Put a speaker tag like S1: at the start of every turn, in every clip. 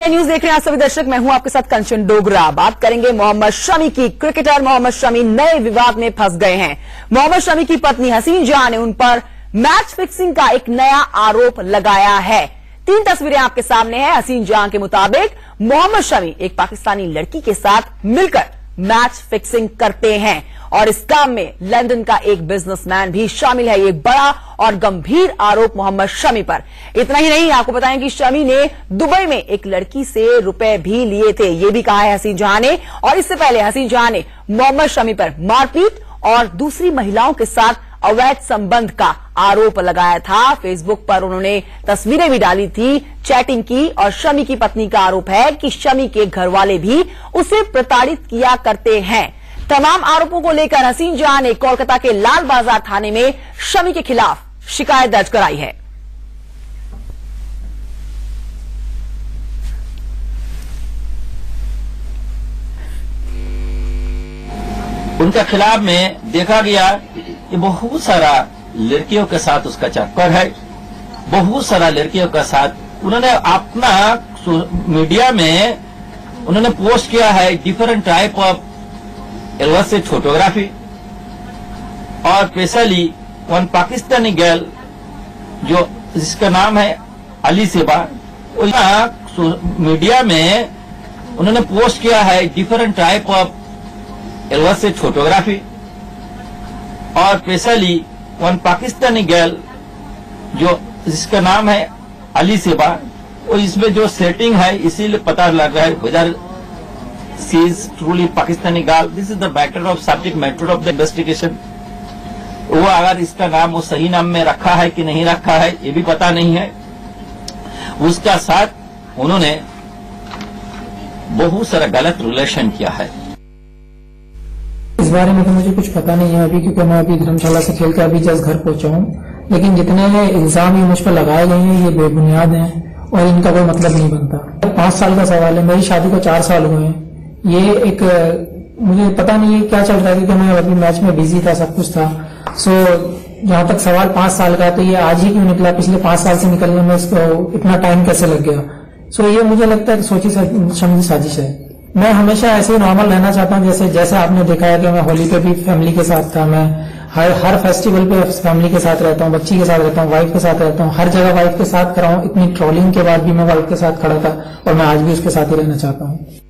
S1: News देख रहे हैं आप सभी दर्शक। मैं हूं आपके साथ कंचन डोगरा। बात करेंगे मोहम्मद शमी की। क्रिकेटर मोहम्मद शमी नए विवाद में फंस गए हैं। मोहम्मद शमी की पत्नी हसीन जहां ने उन पर मैच फिक्सिंग का एक नया आरोप लगाया है। 3 तस्वीरें आपके सामने हैं। हसीन जहां के मुताबिक मोहम्मद शमी एक पाकिस्तानी लड़की के साथ मिलकर मैच फिक्सिंग करते हैं और इस काम में लंदन का एक बिजनेसमैन भी शामिल है। ये एक बड़ा और गंभीर आरोप मोहम्मद शमी पर। इतना ही नहीं, आपको बताएं कि शमी ने दुबई में एक लड़की से रुपए भी लिए थे, ये भी कहा है हसीन जहां ने। और इससे पहले हसीन जहां ने मोहम्मद शमी पर मारपीट और दूसरी महिलाओं के साथ अवैध संबंध का आरोप लगाया था। फेसबुक पर उन्होंने तस्वीरें भी डाली थी, चैटिंग की। और शमी की पत्नी का आरोप है कि शमी के घर वाले भी उसे प्रताड़ित किया करते हैं। तमाम आरोपों को लेकर हसीन जहां ने कोलकाता के लाल बाजार थाने में शमी के खिलाफ शिकायत दर्ज कराई है।
S2: उनका खिलाफ में देखा गया कि बहुत सारा लड़कियों के साथ उसका चक्कर है। बहुत सारा लड़कियों के साथ उन्होंने अपना मीडिया में उन्होंने पोस्ट किया है different type of album photography. और स्पेशली वन पाकिस्तानी गर्ल जो जिसका नाम है अली सेबा, मीडिया में उन्होंने पोस्ट किया है different type of album photography. और स्पेशली वन पाकिस्तानी गर्ल जो जिसका नाम है अली सेबा, और इसमें जो सेटिंग है इसीलिए पता लग रहा है whether she is truly Pakistani girl. This is the matter of subject matter of the investigation. वो अगर इसका नाम वो सही नाम में रखा है कि नहीं रखा है ये भी पता नहीं है। उसका साथ उन्होंने बहुत सारा गलत रिलेशन किया है।
S3: इस बारे में तो मुझे कुछ पता नहीं है अभी, क्योंकि मैं अभी धर्मशाला से खेल कर अभी जस्ट घर पहुंचा हूँ। लेकिन जितने इल्जाम ये मुझ पर लगाए गए हैं ये बेबुनियाद हैं और इनका कोई मतलब नहीं बनता। 5 साल का सवाल है, मेरी शादी को 4 साल हुए हैं। ये एक मुझे पता नहीं है क्या चल रहा है, क्योंकि मैं अभी मैच में बिजी था, सब कुछ था। सो जहां तक सवाल 5 साल का है तो ये आज ही क्यों निकला, पिछले 5 साल से निकलने में इसको इतना टाइम कैसे लग गया। सो ये मुझे लगता है कि सोची समझी साजिश है। मैं हमेशा ऐसे ही नॉर्मल रहना चाहता हूँ, जैसे आपने देखा है कि मैं होली पे भी फैमिली के साथ था। मैं हर फेस्टिवल पे फैमिली के साथ रहता हूँ, बच्ची के साथ रहता हूँ, वाइफ के साथ रहता हूँ। हर जगह वाइफ के साथ खड़ा हूँ। इतनी ट्रोलिंग के बाद भी मैं वाइफ के साथ खड़ा था और मैं आज भी उसके साथ ही रहना चाहता हूँ।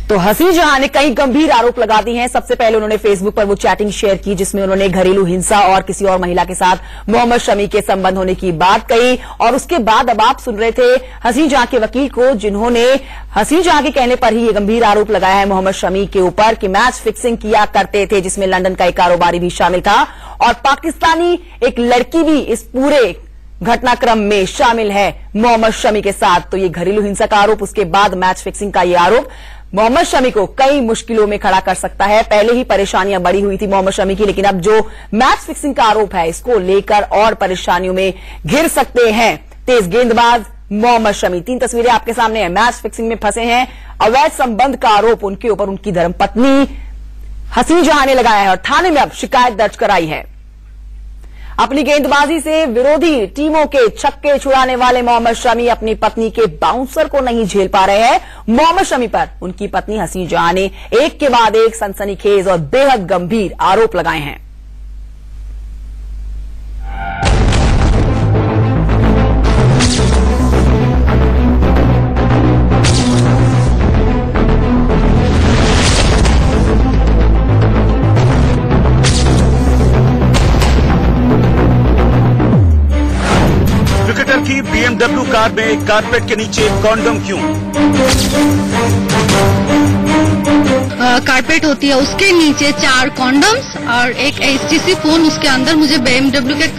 S1: तो हसीन जहां ने कई गंभीर आरोप लगा दिए हैं। सबसे पहले उन्होंने फेसबुक पर वो चैटिंग शेयर की जिसमें उन्होंने घरेलू हिंसा और किसी और महिला के साथ मोहम्मद शमी के संबंध होने की बात कही। और उसके बाद अब आप सुन रहे थे हसीन जहां के वकील को, जिन्होंने हसीन जहां के कहने पर ही ये गंभीर आरोप लगाया है मोहम्मद शमी के ऊपर कि मैच फिक्सिंग किया करते थे, जिसमें लंदन का एक कारोबारी भी शामिल था और पाकिस्तानी एक लड़की भी इस पूरे घटनाक्रम में शामिल है मोहम्मद शमी के साथ। तो ये घरेलू हिंसा का आरोप, उसके बाद मैच फिक्सिंग का ये आरोप मोहम्मद शमी को कई मुश्किलों में खड़ा कर सकता है। पहले ही परेशानियां बढ़ी हुई थी मोहम्मद शमी की, लेकिन अब जो मैच फिक्सिंग का आरोप है इसको लेकर और परेशानियों में घिर सकते हैं तेज गेंदबाज मोहम्मद शमी। 3 तस्वीरें आपके सामने हैं। मैच फिक्सिंग में फंसे हैं, अवैध संबंध का आरोप उनके ऊपर उनकी धर्मपत्नी हसीन जहां ने लगाया है और थाने में अब शिकायत दर्ज कराई है। अपनी गेंदबाजी से विरोधी टीमों के छक्के छुड़ाने वाले मोहम्मद शमी अपनी पत्नी के बाउंसर को नहीं झेल पा रहे हैं। मोहम्मद शमी पर उनकी पत्नी हसीन जहां ने एक के बाद एक सनसनीखेज और बेहद गंभीर आरोप लगाए हैं।
S4: की BMW कार में कारपेट के नीचे कॉन्डोम क्यों?
S5: कारपेट होती है, उसके नीचे 4 कॉन्डम्स और एक HTC फोन, उसके अंदर मुझे BMW के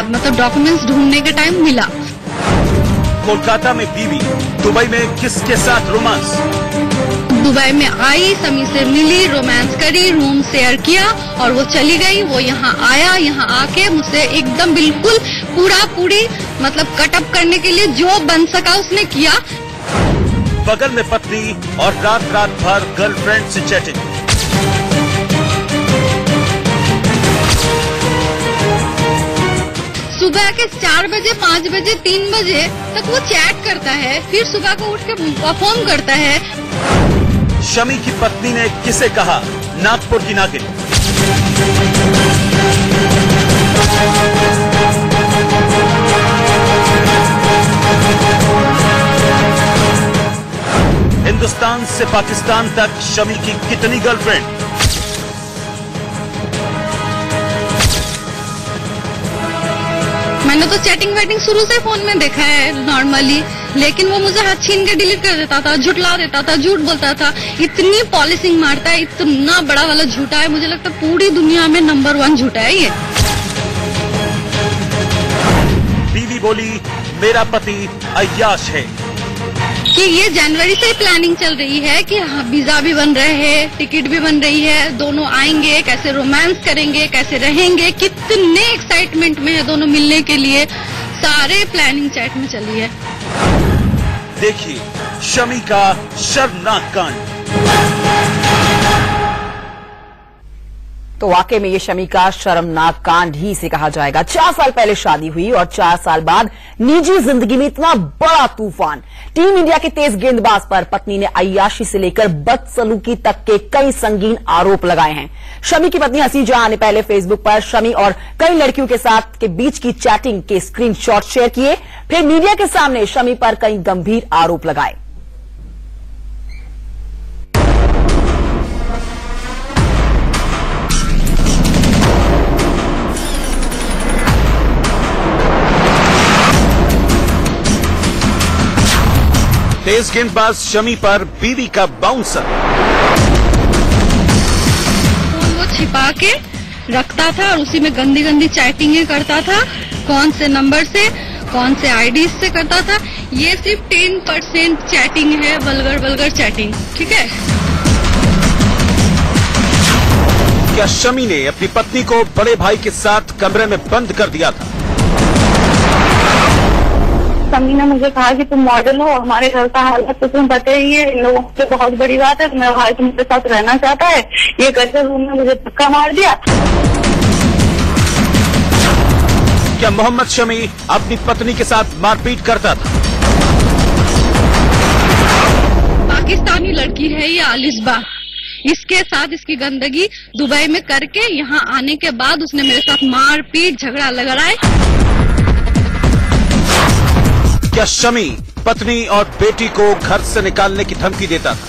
S5: मतलब डॉक्यूमेंट्स ढूंढने के टाइम मिला।
S4: कोलकाता में बीवी, दुबई में किसके साथ रोमांस?
S5: दुबई में आई, समी से मिली, रोमांस करी, रूम शेयर किया और वो चली गई। वो यहाँ आया, यहाँ आके मुझसे एकदम बिल्कुल पूरी मतलब कटअप करने के लिए जो बन सका उसने किया।
S4: बगल में पत्नी और रात भर गर्लफ्रेंड से चैटिंग।
S5: सुबह के 4 बजे, 5 बजे, 3 बजे तक वो चैट करता है, फिर सुबह को उठ के परफॉर्म करता है।
S4: शमी की पत्नी ने किसे कहा नागपुर की नागिन? हिंदुस्तान से पाकिस्तान तक शमी की कितनी गर्लफ्रेंड?
S5: मैंने तो चैटिंग वैटिंग शुरू से फोन में देखा है नॉर्मली, लेकिन वो मुझे हाथ छीन के डिलीट कर देता था, झुठला देता था, झूठ बोलता था। इतनी पॉलिसिंग मारता है, इतना बड़ा वाला झूठा है, मुझे लगता है पूरी दुनिया में नंबर 1 झूठा है ये।
S4: बीवी बोली मेरा पति अय्याश है
S5: कि ये जनवरी से ही प्लानिंग चल रही है कि वीजा भी बन रहे हैं, टिकट भी बन रही है, दोनों आएंगे, कैसे रोमांस करेंगे, कैसे रहेंगे, कितने एक्साइटमेंट में है दोनों मिलने के लिए, सारे प्लानिंग चैट में चली है।
S4: देखिए शमी का शर्मनाक कांड।
S1: तो वाकई में ये शमी का शर्मनाक कांड ही इसे कहा जाएगा। 4 साल पहले शादी हुई और 4 साल बाद निजी जिंदगी में इतना बड़ा तूफान। टीम इंडिया के तेज गेंदबाज पर पत्नी ने अय्याशी से लेकर बदसलूकी तक के कई संगीन आरोप लगाए हैं। शमी की पत्नी हसीन जहां ने पहले फेसबुक पर शमी और कई लड़कियों के साथ के बीच की चैटिंग के स्क्रीनशॉट शेयर किए, फिर मीडिया के सामने शमी पर कई गंभीर आरोप लगाए।
S4: तेज गेंदबाज शमी पर बीवी का बाउंसर।
S5: फोन वो छिपा के रखता था और उसी में गंदी गंदी चैटिंगें करता था, कौन से नंबर से, कौन से आईडी से करता था। ये सिर्फ 10% चैटिंग है, वल्गर चैटिंग, ठीक है।
S4: क्या शमी ने अपनी पत्नी को बड़े भाई के साथ कमरे में बंद कर दिया था?
S6: शमी ने मुझे कहा कि तुम मॉडल हो, हमारे घर का हालत तो तुम्हें पता ही है, इन लोगों की बहुत बड़ी बात है, मेरा भाई तुम्हारे साथ रहना चाहता है। ये करके रूम में मुझे धक्का मार दिया।
S4: क्या मोहम्मद शमी अपनी पत्नी के साथ मारपीट करता था?
S5: पाकिस्तानी लड़की है ये आलिस्बा, इसके साथ इसकी गंदगी दुबई में करके यहाँ आने के बाद उसने मेरे साथ मारपीट झगड़ा लगाए।
S4: क्या शमी पत्नी और बेटी को घर से निकालने की धमकी देता था?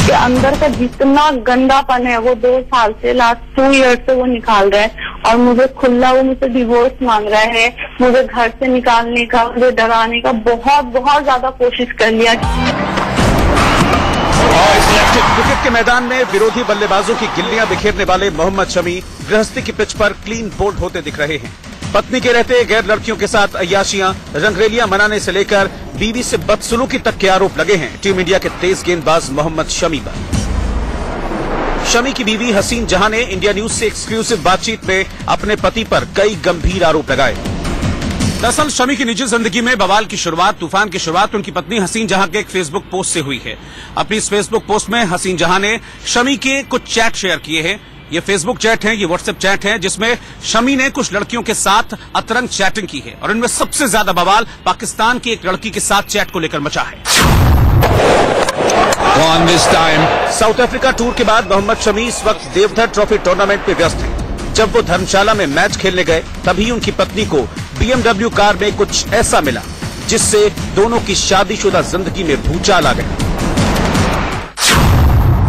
S6: कि अंदर का जितना गंदापन है वो 2 साल से, लास्ट 2 ईयर से वो निकाल रहा है और मुझे खुला वो मुझसे डिवोर्स मांग रहा है। मुझे घर से निकालने का, मुझे डराने का बहुत ज्यादा कोशिश कर लिया।
S4: क्रिकेट के मैदान में विरोधी बल्लेबाजों की गिल्लियां बिखेरने वाले मोहम्मद शमी गृहस्थी की पिच पर क्लीन बोल्ड होते दिख रहे हैं। पत्नी के रहते गैर लड़कियों के साथ अय्याशियां, रंगरेलियां मनाने से लेकर बीवी से बदसलूकी तक के आरोप लगे हैं टीम इंडिया के तेज गेंदबाज मोहम्मद शमी पर। शमी की बीवी हसीन जहां ने इंडिया न्यूज से एक्सक्लूसिव बातचीत में अपने पति पर कई गंभीर आरोप लगाए। दरअसल शमी की निजी जिंदगी में बवाल की शुरुआत, तूफान की शुरुआत उनकी पत्नी हसीन जहां के एक फेसबुक पोस्ट से हुई है। अपनी इस फेसबुक पोस्ट में हसीन जहां ने शमी के कुछ चैट शेयर किए हैं। ये फेसबुक चैट है, ये व्हाट्सएप चैट है, जिसमें शमी ने कुछ लड़कियों के साथ अतरंग चैटिंग की है और इनमें सबसे ज्यादा बवाल पाकिस्तान की एक लड़की के साथ चैट को लेकर मचा है। साउथ अफ्रीका टूर के बाद मोहम्मद शमी इस वक्त देवधर ट्रॉफी टूर्नामेंट में व्यस्त हैं। जब वो धर्मशाला में मैच खेलने गए तभी उनकी पत्नी को BMW कार में कुछ ऐसा मिला जिससे दोनों की शादीशुदा जिंदगी में भूचाल आ गया।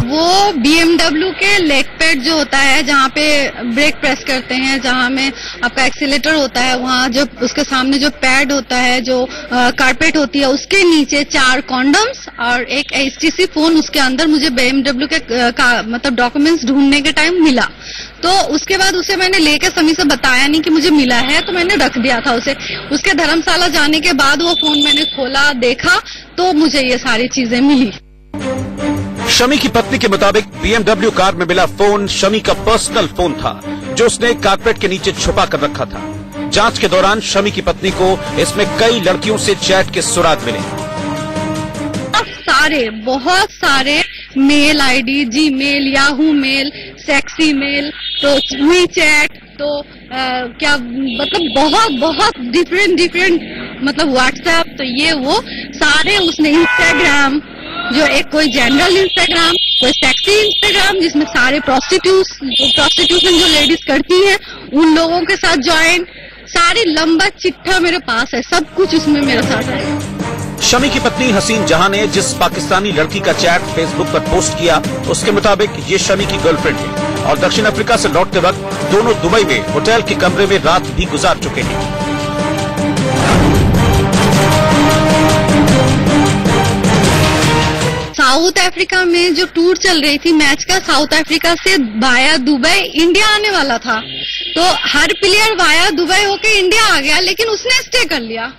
S5: वो BMW के लेग पैड जो होता है, जहाँ पे ब्रेक प्रेस करते हैं, जहाँ में आपका एक्सीलेटर होता है, वहाँ जो उसके सामने जो पैड होता है, जो कारपेट होती है, उसके नीचे 4 कॉन्डम्स और एक HTC फोन उसके अंदर मुझे BMW के मतलब डॉक्यूमेंट्स ढूंढने के टाइम मिला। तो उसके बाद उसे मैंने लेके शमी से बताया नहीं कि मुझे मिला है, तो मैंने रख दिया था उसे। उसके धर्मशाला जाने के बाद वो फोन मैंने खोला, देखा तो मुझे ये सारी चीजें मिली।
S4: शमी की पत्नी के मुताबिक BMW कार में मिला फोन शमी का पर्सनल फोन था जो उसने कारपेट के नीचे छुपा कर रखा था। जांच के दौरान शमी की पत्नी को इसमें कई लड़कियों से चैट के सुराग मिले।
S5: बहुत सारे mail ID, Gmail, Yahoo mail, sexy mail, तो वी चैट, तो क्या मतलब बहुत बहुत डिफरेंट मतलब व्हाट्सएप तो ये वो सारे उसने इंस्टाग्राम जो एक कोई जनरल इंस्टाग्राम कोई सेक्सी इंस्टाग्राम जिसमें सारे प्रोस्टिट्यूशन जो लेडीज करती हैं उन लोगों के साथ ज्वाइन सारी लंबा चिट्ठा मेरे पास है सब कुछ उसमें मेरे साथ है।
S4: शमी की पत्नी हसीन जहां ने जिस पाकिस्तानी लड़की का चैट फेसबुक पर पोस्ट किया उसके मुताबिक ये शमी की गर्लफ्रेंड है और दक्षिण अफ्रीका से लौटते वक्त दोनों दुबई में होटल के कमरे में रात भी गुजार चुके हैं।
S5: साउथ अफ्रीका में जो टूर चल रही थी मैच का साउथ अफ्रीका से वाया दुबई इंडिया आने वाला था तो हर प्लेयर वाया दुबई होके इंडिया आ गया लेकिन उसने स्टे कर लिया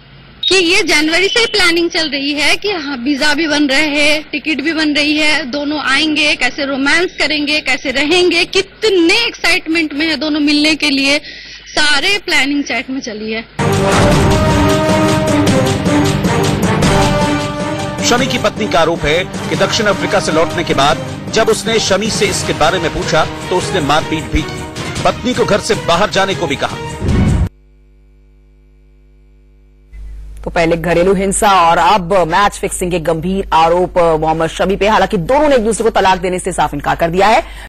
S5: कि ये जनवरी से प्लानिंग चल रही है कि हाँ वीजा भी बन रहे हैं टिकट भी बन रही है दोनों आएंगे कैसे रोमांस करेंगे कैसे रहेंगे कितने एक्साइटमेंट में है दोनों मिलने के लिए सारे प्लानिंग चैट में चली है।
S4: शमी की पत्नी का आरोप है कि दक्षिण अफ्रीका से लौटने के बाद जब उसने शमी से इसके बारे में पूछा तो उसने मारपीट भी की पत्नी को घर से बाहर जाने को भी कहा।
S1: तो पहले घरेलू हिंसा और अब मैच फिक्सिंग के गंभीर आरोप मोहम्मद शमी पे हालांकि दोनों ने एक दूसरे को तलाक देने से साफ इनकार कर दिया है।